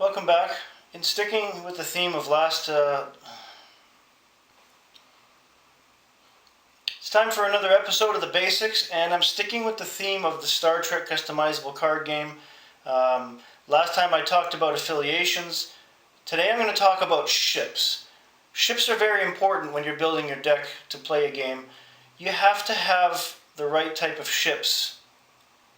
Welcome back. In sticking with the theme of it's time for another episode of the basics, and I'm sticking with the theme of the Star Trek customizable card game. Last time I talked about affiliations. Today I'm going to talk about ships. Ships are very important when you're building your deck to play a game. You have to have the right type of ships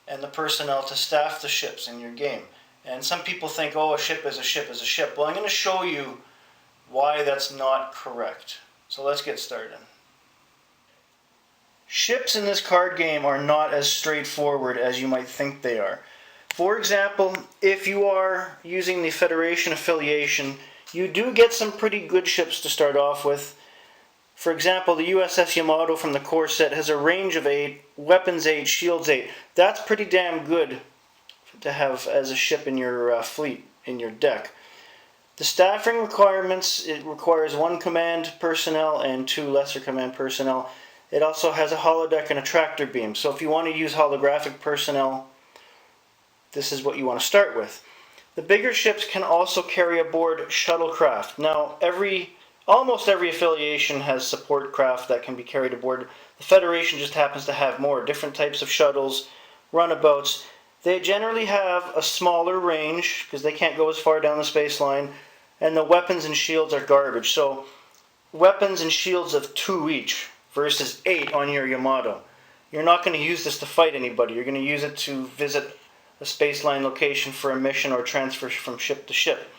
and the personnel to staff the ships in your game. And some people think, oh, a ship is a ship is a ship. Well, I'm going to show you why that's not correct. So let's get started. Ships in this card game are not as straightforward as you might think they are. For example, if you are using the Federation affiliation, you do get some pretty good ships to start off with. For example, the USS Yamato from the core set has a range of 8, weapons 8, shields 8. That's pretty damn good to have as a ship in your fleet, in your deck. The staffing requirements, it requires 1 command personnel and 2 lesser command personnel. It also has a holodeck and a tractor beam. So if you want to use holographic personnel, this is what you want to start with. The bigger ships can also carry aboard shuttlecraft. Now, almost every affiliation has support craft that can be carried aboard. The Federation just happens to have more different types of shuttles, runabouts. They generally have a smaller range because they can't go as far down the space line, and the weapons and shields are garbage. So weapons and shields of 2 each versus 8 on your Yamato. You're not going to use this to fight anybody. You're going to use it to visit a space line location for a mission or transfer from ship to ship.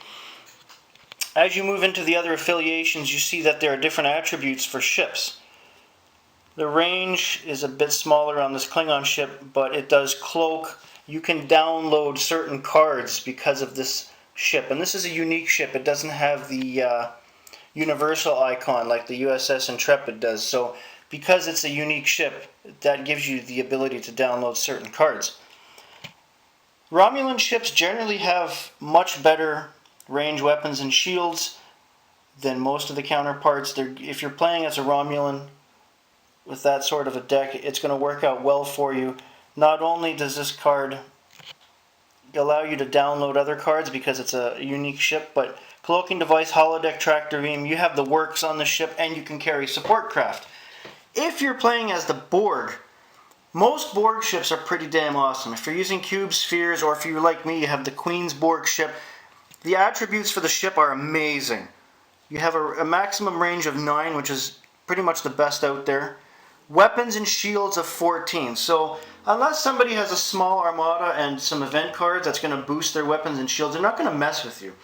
As you move into the other affiliations, you see that there are different attributes for ships. The range is a bit smaller on this Klingon ship, but it does cloak. You can download certain cards because of this ship. And this is a unique ship. It doesn't have the universal icon like the USS Intrepid does. So because it's a unique ship, that gives you the ability to download certain cards. Romulan ships generally have much better range weapons and shields than most of the counterparts. If you're playing as a Romulan with that sort of a deck, it's going to work out well for you. Not only does this card allow you to download other cards because it's a unique ship, but cloaking device, holodeck, tractor beam, you have the works on the ship, and you can carry support craft. If you're playing as the Borg, most Borg ships are pretty damn awesome. If you're using cubes, spheres, or if you're like me, you have the Queen's Borg ship, the attributes for the ship are amazing. You have a maximum range of 9, which is pretty much the best out there. Weapons and shields of 14. So unless somebody has a small armada and some event cards that's going to boost their weapons and shields, they're not going to mess with you.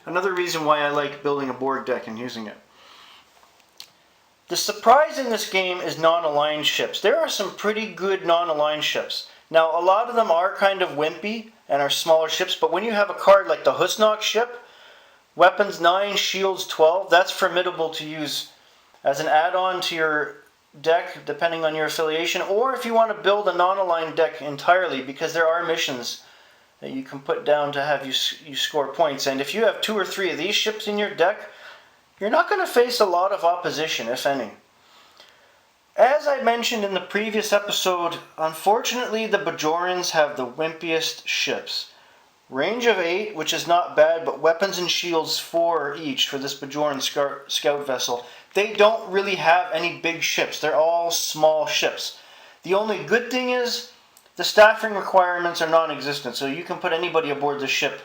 Another reason why I like building a Borg deck and using it. The surprise in this game is non-aligned ships. There are some pretty good non-aligned ships. Now, a lot of them are kind of wimpy and are smaller ships, but when you have a card like the Husnock ship, weapons 9, shields 12, that's formidable to use as an add-on to your deck, depending on your affiliation, or if you want to build a non-aligned deck entirely, because there are missions that you can put down to have you score points. And if you have 2 or 3 of these ships in your deck, you're not going to face a lot of opposition, if any. As I mentioned in the previous episode, unfortunately the Bajorans have the wimpiest ships. Range of 8, which is not bad, but weapons and shields 4 each for this Bajoran scout vessel. They don't really have any big ships. They're all small ships. The only good thing is the staffing requirements are non-existent, so you can put anybody aboard the ship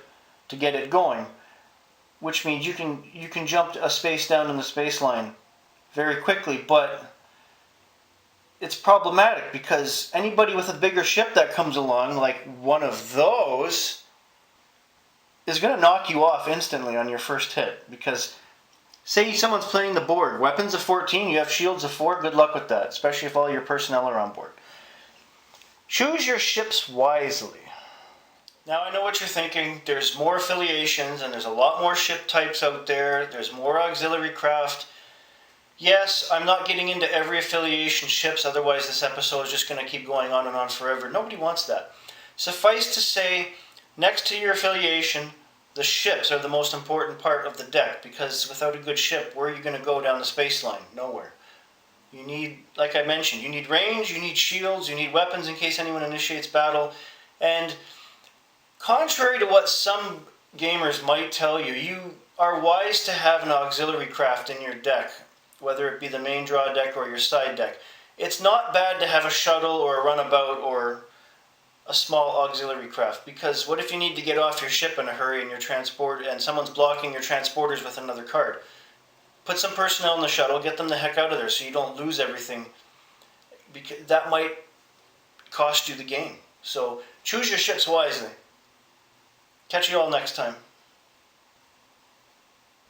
to get it going, which means you can jump a space down in the space line very quickly, but it's problematic because anybody with a bigger ship that comes along, like one of those, is going to knock you off instantly on your first hit. Because say someone's playing the Borg, weapons of 14, you have shields of 4, good luck with that, especially if all your personnel are on board. Choose your ships wisely. Now I know what you're thinking, there's more affiliations and there's a lot more ship types out there, there's more auxiliary craft. Yes, I'm not getting into every affiliation ships, otherwise this episode is just going to keep going on and on forever. Nobody wants that. Suffice to say, next to your affiliation, the ships are the most important part of the deck, because without a good ship, where are you going to go down the space line? Nowhere. You need, like I mentioned, you need range, you need shields, you need weapons in case anyone initiates battle, and contrary to what some gamers might tell you, you are wise to have an auxiliary craft in your deck, whether it be the main draw deck or your side deck. It's not bad to have a shuttle or a runabout or a small auxiliary craft, because what if you need to get off your ship in a hurry and your transport and someone's blocking your transporters with another card? Put some personnel in the shuttle, get them the heck out of there so you don't lose everything, because that might cost you the game. So choose your ships wisely. Catch you all next time.